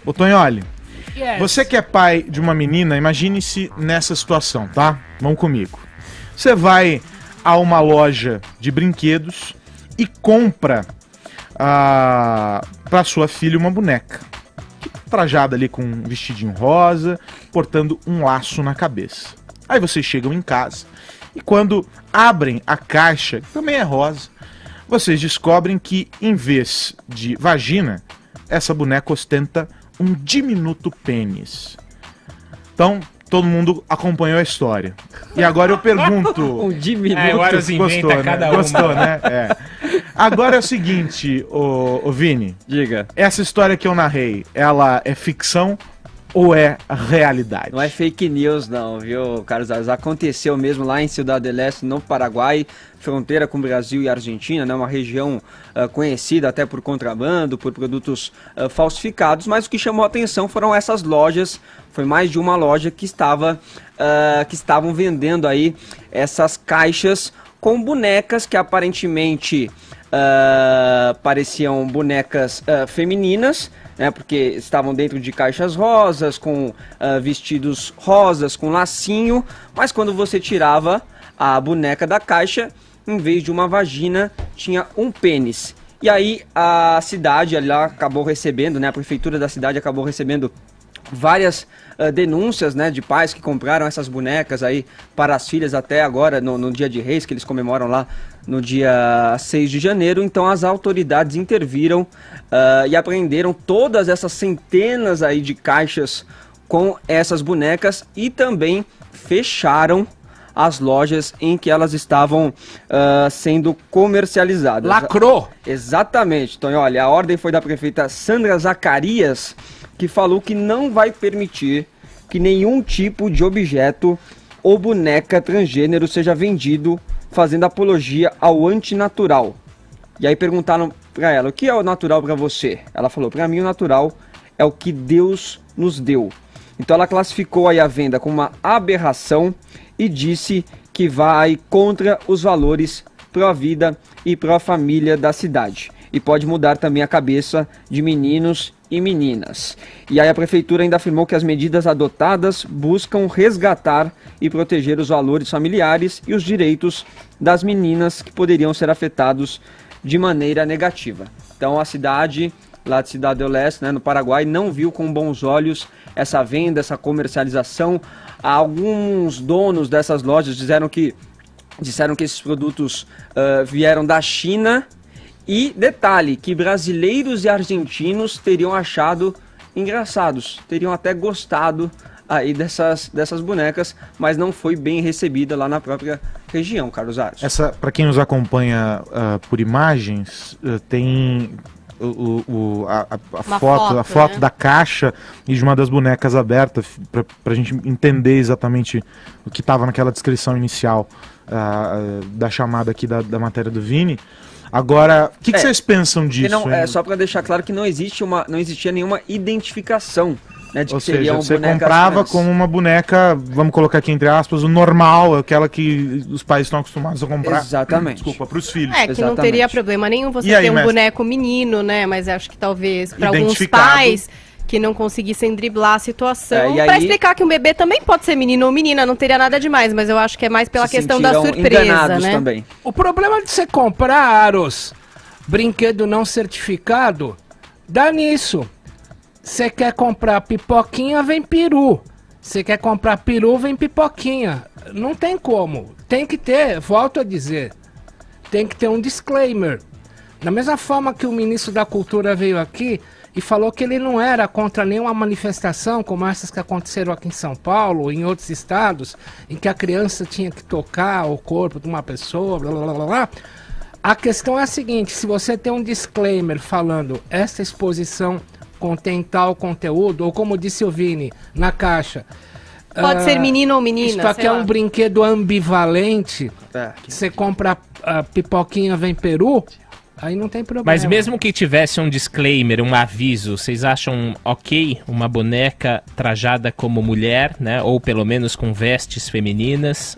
Ô Tonholi, você que é pai de uma menina, imagine-se nessa situação, tá? Vamos comigo. Você vai a uma loja de brinquedos e compra para sua filha uma boneca. Trajada ali com um vestidinho rosa, portando um laço na cabeça. Aí vocês chegam em casa e quando abrem a caixa, que também é rosa, vocês descobrem que em vez de vagina, essa boneca ostenta um diminuto pênis. Então, todo mundo acompanhou a história. E agora eu pergunto... Um diminuto. Agora se inventa gostou, cada né? uma. Gostou, né? É. Agora é o seguinte, ô Vini. Diga. Essa história que eu narrei, ela é ficção ou é realidade? Não é fake news não, viu, Carlos Aros? Aconteceu mesmo lá em Ciudad del Este, no Paraguai, fronteira com Brasil e Argentina, né? Uma região conhecida até por contrabando, por produtos falsificados, mas o que chamou a atenção foram essas lojas, foi mais de uma loja que estavam vendendo aí essas caixas com bonecas que aparentemente pareciam bonecas femininas, né, porque estavam dentro de caixas rosas, com vestidos rosas, com lacinho, mas quando você tirava a boneca da caixa, em vez de uma vagina, tinha um pênis. E aí a cidade ali acabou recebendo, né, a prefeitura da cidade acabou recebendo várias denúncias, né, de pais que compraram essas bonecas aí para as filhas até agora, no Dia de Reis, que eles comemoram lá no dia 6 de janeiro. Então as autoridades interviram e apreenderam todas essas centenas aí de caixas com essas bonecas e também fecharam as lojas em que elas estavam sendo comercializadas. Lacrou! Exatamente, Tonho. Olha, a ordem foi da prefeita Sandra Zacarias, que falou que não vai permitir que nenhum tipo de objeto ou boneca transgênero seja vendido fazendo apologia ao antinatural. E aí perguntaram pra ela, o que é o natural pra você? Ela falou, pra mim o natural é o que Deus nos deu. Então ela classificou aí a venda como uma aberração e disse que vai contra os valores pró-vida e pró-família da cidade. E pode mudar também a cabeça de meninos e meninas. E aí a prefeitura ainda afirmou que as medidas adotadas buscam resgatar e proteger os valores familiares e os direitos das meninas que poderiam ser afetados de maneira negativa. Então a cidade lá de Ciudad del Este, né, no Paraguai, não viu com bons olhos essa venda, essa comercialização. Alguns donos dessas lojas disseram que esses produtos vieram da China. E detalhe, que brasileiros e argentinos teriam achado engraçados, teriam até gostado aí dessas bonecas, mas não foi bem recebida lá na própria região, Carlos Aros. Essa, para quem nos acompanha por imagens, tem a foto, né, da caixa e de uma das bonecas aberta, para a gente entender exatamente o que estava naquela descrição inicial da chamada aqui da matéria do Vini. Agora, o que vocês pensam disso? Não, só para deixar claro que não existia nenhuma identificação, né, de Ou que seja, seriam você bonecas comprava trans. como uma boneca, vamos colocar aqui entre aspas, o normal, aquela que os pais estão acostumados a comprar. Exatamente. Desculpa, para os filhos. Que não teria problema nenhum você ter um boneco menino, né? Mas acho que talvez para alguns pais que não conseguissem driblar a situação. Pra explicar que um bebê também pode ser menino ou menina, não teria nada demais, mas eu acho que é mais pela questão da surpresa, né? Também. O problema de você comprar, Aros, brinquedo não certificado, dá nisso. Você quer comprar pipoquinha, vem peru. Você quer comprar peru, vem pipoquinha. Não tem como. Tem que ter, volto a dizer, tem que ter um disclaimer. Da mesma forma que o ministro da Cultura veio aqui e falou que ele não era contra nenhuma manifestação como essas que aconteceram aqui em São Paulo ou em outros estados, em que a criança tinha que tocar o corpo de uma pessoa, blá blá blá blá. A questão é a seguinte, se você tem um disclaimer falando essa exposição contém tal conteúdo, ou como disse o Vini, na caixa... Pode ser menino ou menina, isso aqui é um brinquedo ambivalente, você compra pipoquinha, vem peru... Aí não tem problema. Mas mesmo que tivesse um disclaimer, um aviso, vocês acham ok uma boneca trajada como mulher, né? Ou pelo menos com vestes femininas?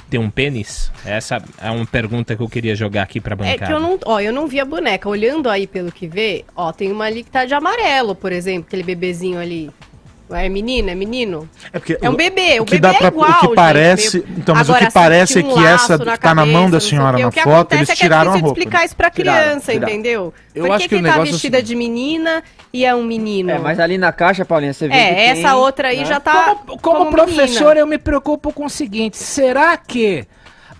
ter um pênis? Essa é uma pergunta que eu queria jogar aqui pra bancada. É que eu não vi a boneca. Olhando aí pelo que vê, tem uma ali que tá de amarelo, por exemplo, aquele bebezinho ali. É menina, é menino? É um bebê, o que dá é igual, o que parece, gente, então, mas agora, o que parece é que essa que tá na mão da senhora na foto, eles tiraram a roupa. Explicar isso pra criança, entendeu? Por que ele tá vestida de menina e é um menino? Mas ali na caixa, Paulinha, você vê essa outra aí já tá como professor, eu me preocupo com o seguinte, será que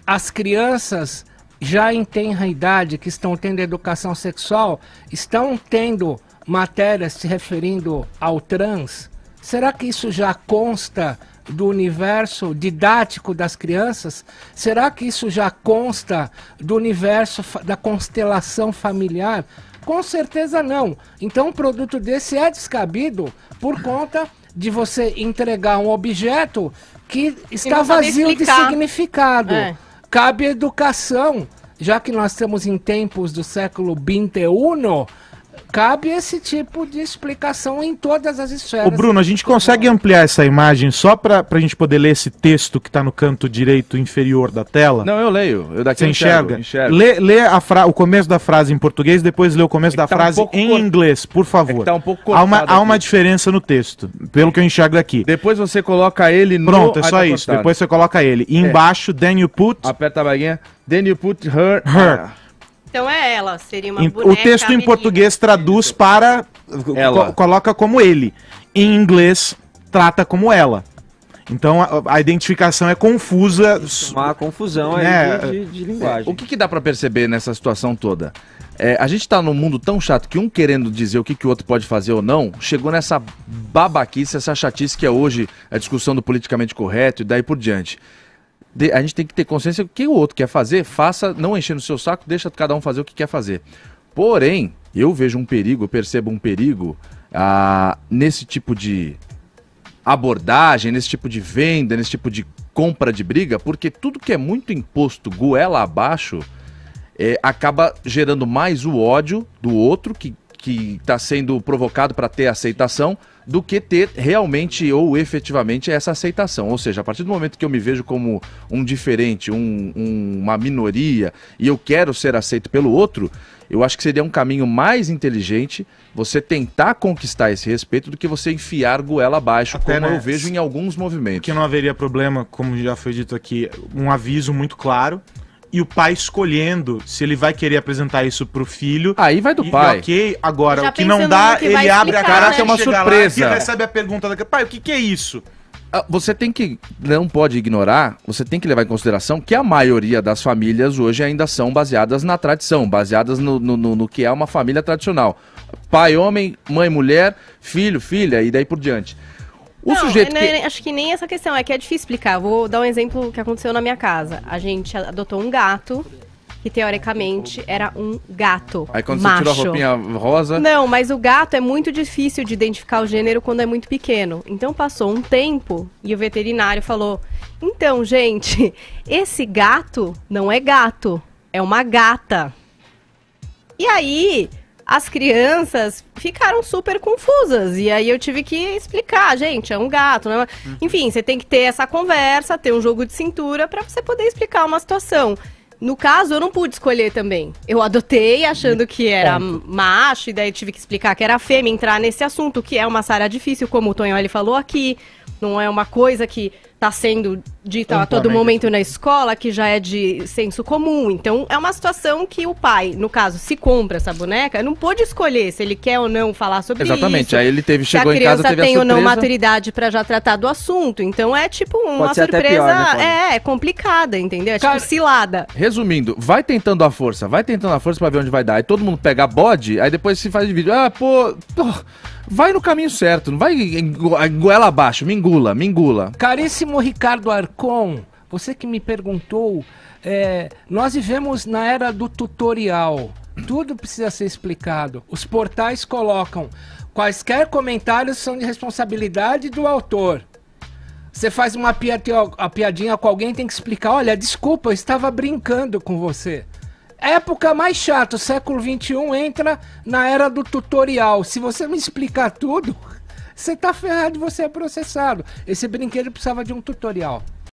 as crianças já em tenra idade, que estão tendo educação sexual, estão tendo matérias se referindo ao trans? Será que isso já consta do universo didático das crianças? Será que isso já consta do universo da constelação familiar? Com certeza não. Então um produto desse é descabido por conta de você entregar um objeto que está vazio de significado. Cabe educação, já que nós estamos em tempos do século XXI, cabe esse tipo de explicação em todas as esferas. Ô Bruno, a gente consegue ampliar essa imagem só pra gente poder ler esse texto que tá no canto direito inferior da tela? Não, eu leio. Eu daqui Você enxerga? Lê o começo da frase em português, depois lê o começo da frase em inglês, por favor. Tá um pouco há uma diferença no texto, pelo que eu enxergo aqui. Depois você coloca ele no... Pronto, é só isso. Depois você coloca ele. E embaixo, then you put... Aperta a baguinha. Then you put her... Então é ela, seria uma boneca. O texto em português traduz para... coloca como ele. Em inglês, trata como ela. Então a identificação é confusa. Uma confusão aí de linguagem. O que dá pra perceber nessa situação toda? A gente tá num mundo tão chato que um querendo dizer o que o outro pode fazer ou não, chegou nessa babaquice, essa chatice que é hoje a discussão do politicamente correto e daí por diante. A gente tem que ter consciência do que o outro quer fazer, faça, não enchendo o seu saco, deixa cada um fazer o que quer fazer. Porém, eu vejo um perigo, eu percebo um perigo nesse tipo de abordagem, nesse tipo de venda, nesse tipo de compra de briga, porque tudo que é muito imposto goela abaixo acaba gerando mais o ódio do outro que está sendo provocado para ter aceitação, do que ter realmente ou efetivamente essa aceitação. Ou seja, a partir do momento que eu me vejo como um diferente, uma minoria, e eu quero ser aceito pelo outro, eu acho que seria um caminho mais inteligente você tentar conquistar esse respeito do que você enfiar goela abaixo, até, como eu vejo em alguns movimentos. Que não haveria problema, como já foi dito aqui, um aviso muito claro, e o pai escolhendo se ele vai querer apresentar isso pro filho. Aí vai do pai. Ok, agora, já o que não dá, ele abre a cara, tem uma surpresa. E recebe a pergunta da pai, o que é isso? Você não pode ignorar, você tem que levar em consideração que a maioria das famílias hoje ainda são baseadas na tradição, baseadas no que é uma família tradicional. Pai, homem, mãe, mulher, filho, filha e daí por diante. Acho que nem essa questão, é que é difícil explicar. Vou dar um exemplo que aconteceu na minha casa. A gente adotou um gato, que teoricamente era um gato Aí quando macho. Você tirou a roupinha rosa... Não, mas o gato é muito difícil de identificar o gênero quando é muito pequeno. Então passou um tempo e o veterinário falou: então, gente, esse gato não é gato, é uma gata. E aí... as crianças ficaram super confusas. E aí eu tive que explicar, gente, é um gato, né? Enfim, você tem que ter essa conversa, ter um jogo de cintura pra você poder explicar uma situação. No caso, eu não pude escolher também. Eu adotei achando que era macho, e daí tive que explicar que era fêmea, entrar nesse assunto, que é uma seara difícil, como o Tonholi falou aqui. Não é uma coisa que está sendo dita a todo momento na escola, que já é de senso comum. Então, é uma situação que o pai, no caso, se compra essa boneca, não pôde escolher se ele quer ou não falar sobre isso. Exatamente, aí ele chegou em casa, teve a surpresa. Se a criança tem ou não maturidade para já tratar do assunto. Então, é tipo uma surpresa pior, né, complicada, entendeu? É tipo cilada. Resumindo, vai tentando a força para ver onde vai dar. Aí todo mundo pega bode, aí depois se faz de vídeo. Vai no caminho certo, não vai goela abaixo, me engula. Caríssimo Ricardo Arcon, você que me perguntou, nós vivemos na era do tutorial, tudo precisa ser explicado. Os portais colocam, quaisquer comentários são de responsabilidade do autor. Você faz uma piadinha com alguém, tem que explicar, olha, desculpa, eu estava brincando com você. Época mais chata, o século XXI entra na era do tutorial. Se você me explicar tudo, você tá ferrado e você é processado. Esse brinquedo precisava de um tutorial.